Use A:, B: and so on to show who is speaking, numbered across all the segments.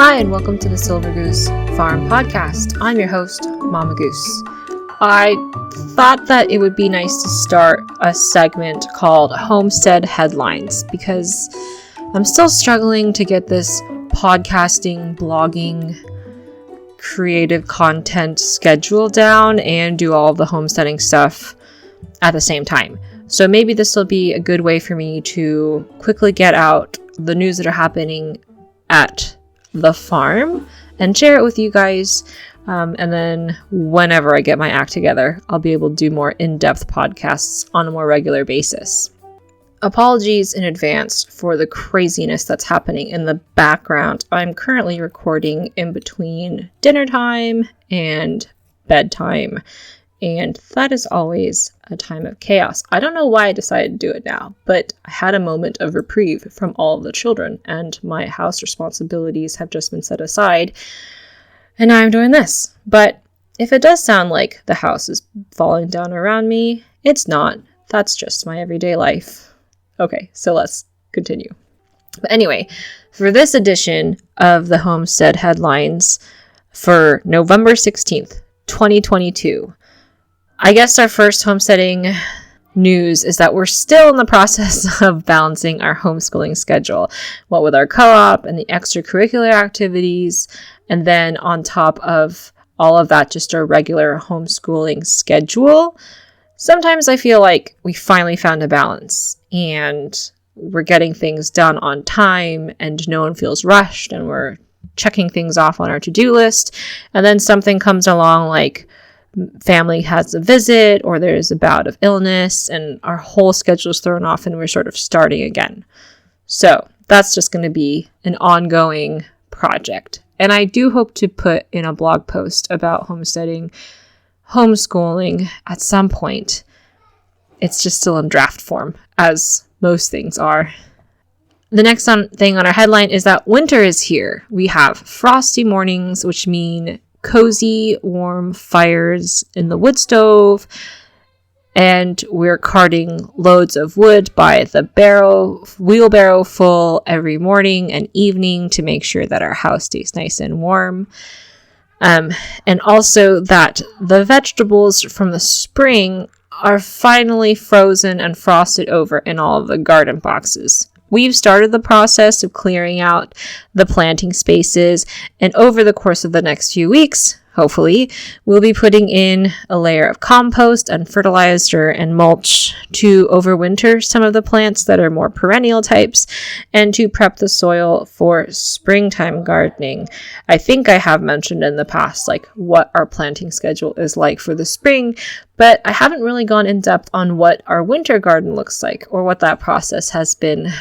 A: Hi, and welcome to the Silver Goose Farm Podcast. I'm your host, Mama Goose. I thought that it would be nice to start a segment called Homestead Headlines because I'm still struggling to get this podcasting, blogging, creative content schedule down and do all of the homesteading stuff at the same time. So maybe this will be a good way for me to quickly get out the news that are happening at the farm and share it with you guys. And then whenever I get my act together, I'll be able to do more in-depth podcasts on a more regular basis. Apologies in advance for the craziness that's happening in the background. I'm currently recording in between dinner time and bedtime, and that is always a time of chaos. I don't know why I decided to do it now, but I had a moment of reprieve from all of the children, and my house responsibilities have just been set aside, and now I'm doing this. But if it does sound like the house is falling down around me, it's not. That's just my everyday life. Okay, so let's continue. But anyway, for this edition of the Homestead Headlines for November 16th, 2022, I guess our first homesteading news is that we're still in the process of balancing our homeschooling schedule, what with our co-op and the extracurricular activities, and then on top of all of that, just our regular homeschooling schedule. Sometimes I feel like we finally found a balance and we're getting things done on time and no one feels rushed and we're checking things off on our to-do list. And then something comes along like family has a visit or there's a bout of illness and our whole schedule is thrown off and we're sort of starting again. So that's just going to be an ongoing project. And I do hope to put in a blog post about homesteading, homeschooling at some point. It's just still in draft form, as most things are. The next thing on our headline is that winter is here. We have frosty mornings, which mean cozy, warm fires in the wood stove, and we're carting loads of wood by the wheelbarrow full every morning and evening to make sure that our house stays nice and warm. And also that the vegetables from the spring are finally frozen and frosted over in all of the garden boxes. We've started the process of clearing out the planting spaces, and over the course of the next few weeks, hopefully, we'll be putting in a layer of compost and fertilizer and mulch to overwinter some of the plants that are more perennial types and to prep the soil for springtime gardening. I think I have mentioned in the past like what our planting schedule is like for the spring, but I haven't really gone in depth on what our winter garden looks like or what that process has been,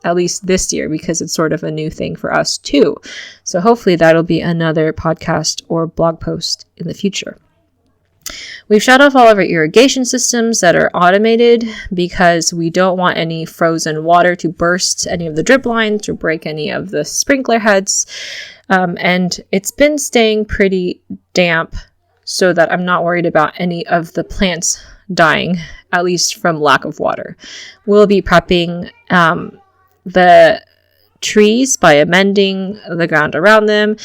A: at least this year, because it's sort of a new thing for us too. So hopefully that'll be another podcast or blog post in the future. We've shut off all of our irrigation systems that are automated because we don't want any frozen water to burst any of the drip lines or break any of the sprinkler heads. And it's been staying pretty damp so that I'm not worried about any of the plants dying, at least from lack of water. We'll be prepping the trees by amending the ground around them,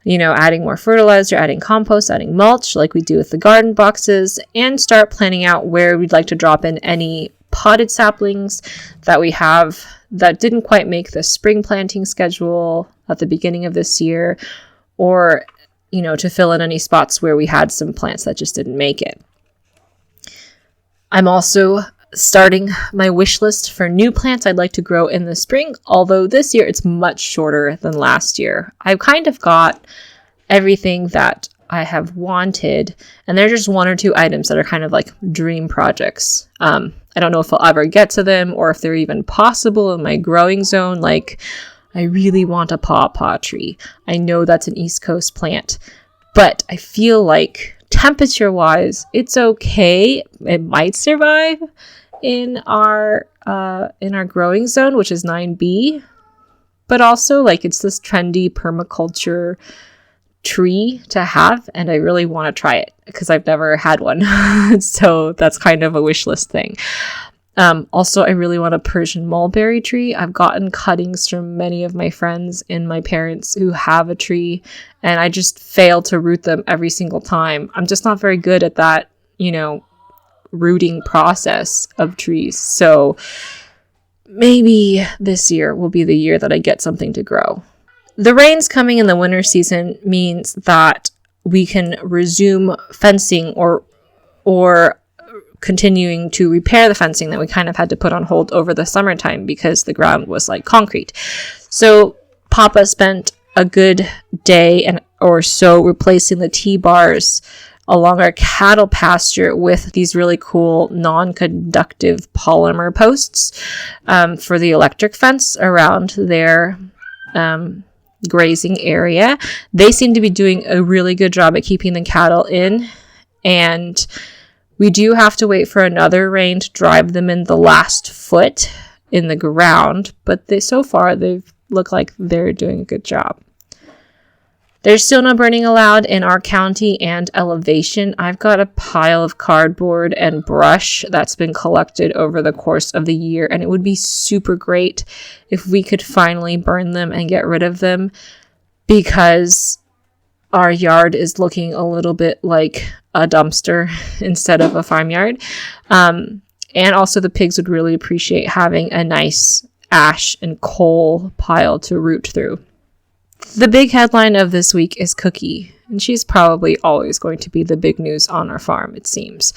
A: adding more fertilizer, adding compost, adding mulch like we do with the garden boxes, and start planning out where we'd like to drop in any potted saplings that we have that didn't quite make the spring planting schedule at the beginning of this year, or to fill in any spots where we had some plants that just didn't make it. I'm also starting my wish list for new plants I'd like to grow in the spring, although this year it's much shorter than last year. I've kind of got everything that I have wanted, and there's just one or two items that are kind of like dream projects. I don't know if I'll ever get to them or if they're even possible in my growing zone. Like, I really want a pawpaw tree. I know that's an East Coast plant, but I feel like temperature-wise, it's okay. It might survive in our growing zone, which is 9B, but also like it's this trendy permaculture tree to have, and I really want to try it because I've never had one. So that's kind of a wish list thing. Also, I really want a Persian mulberry tree. I've gotten cuttings from many of my friends and my parents who have a tree, and I just fail to root them every single time. I'm just not very good at that, rooting process of trees. So maybe this year will be the year that I get something to grow. The rains coming in the winter season means that we can resume fencing or continuing to repair the fencing that we kind of had to put on hold over the summertime because the ground was like concrete. So Papa spent a good day or so replacing the T-bars along our cattle pasture with these really cool non-conductive polymer posts for the electric fence around their grazing area. They seem to be doing a really good job at keeping the cattle in, and we do have to wait for another rain to drive them in the last foot in the ground, but so far they look like they're doing a good job. There's still no burning allowed in our county and elevation. I've got a pile of cardboard and brush that's been collected over the course of the year, and it would be super great if we could finally burn them and get rid of them, because our yard is looking a little bit like a dumpster instead of a farmyard. And also the pigs would really appreciate having a nice ash and coal pile to root through. The big headline of this week is Cookie, and she's probably always going to be the big news on our farm, it seems.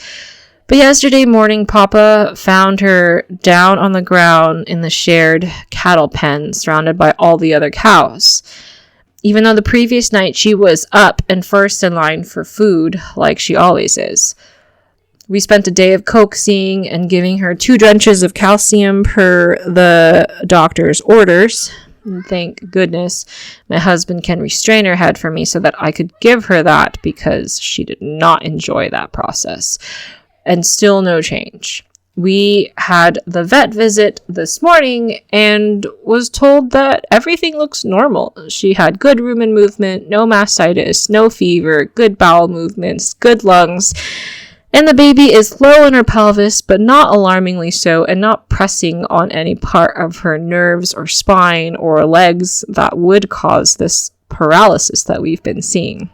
A: But yesterday morning, Papa found her down on the ground in the shared cattle pen, surrounded by all the other cows. Even though the previous night she was up and first in line for food, like she always is. We spent a day of coaxing and giving her 2 drenches of calcium per the doctor's orders. And thank goodness my husband can restrain her head for me so that I could give her that, because she did not enjoy that process. And still no change. We had the vet visit this morning and was told that everything looks normal. She had good rumen movement, no mastitis, no fever, good bowel movements, good lungs. And the baby is low in her pelvis, but not alarmingly so, and not pressing on any part of her nerves or spine or legs that would cause this paralysis that we've been seeing.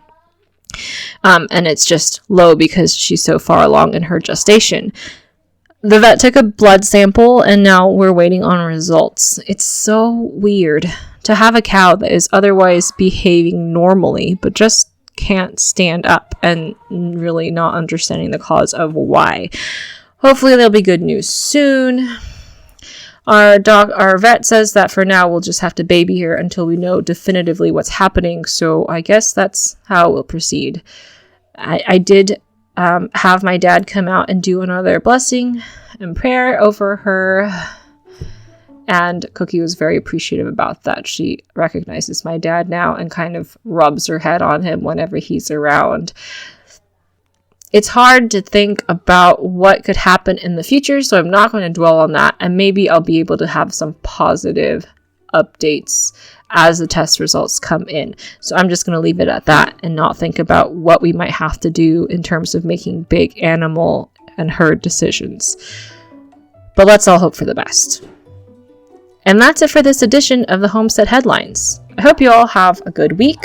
A: And it's just low because she's so far along in her gestation. The vet took a blood sample, and now we're waiting on results. It's so weird to have a cow that is otherwise behaving normally, but just can't stand up, and really not understanding the cause of why. Hopefully there'll be good news soon. Our vet says that for now we'll just have to baby her until we know definitively what's happening, so I guess that's how we'll proceed. I did have my dad come out and do another blessing and prayer over her, and Cookie was very appreciative about that. She recognizes my dad now and kind of rubs her head on him whenever he's around. It's hard to think about what could happen in the future, so I'm not going to dwell on that, and maybe I'll be able to have some positive updates as the test results come in. So I'm just going to leave it at that and not think about what we might have to do in terms of making big animal and herd decisions. But let's all hope for the best. And that's it for this edition of the Homestead Headlines. I hope you all have a good week.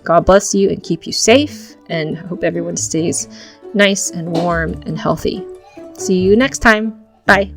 A: God bless you and keep you safe, and hope everyone stays nice and warm and healthy. See you next time. Bye.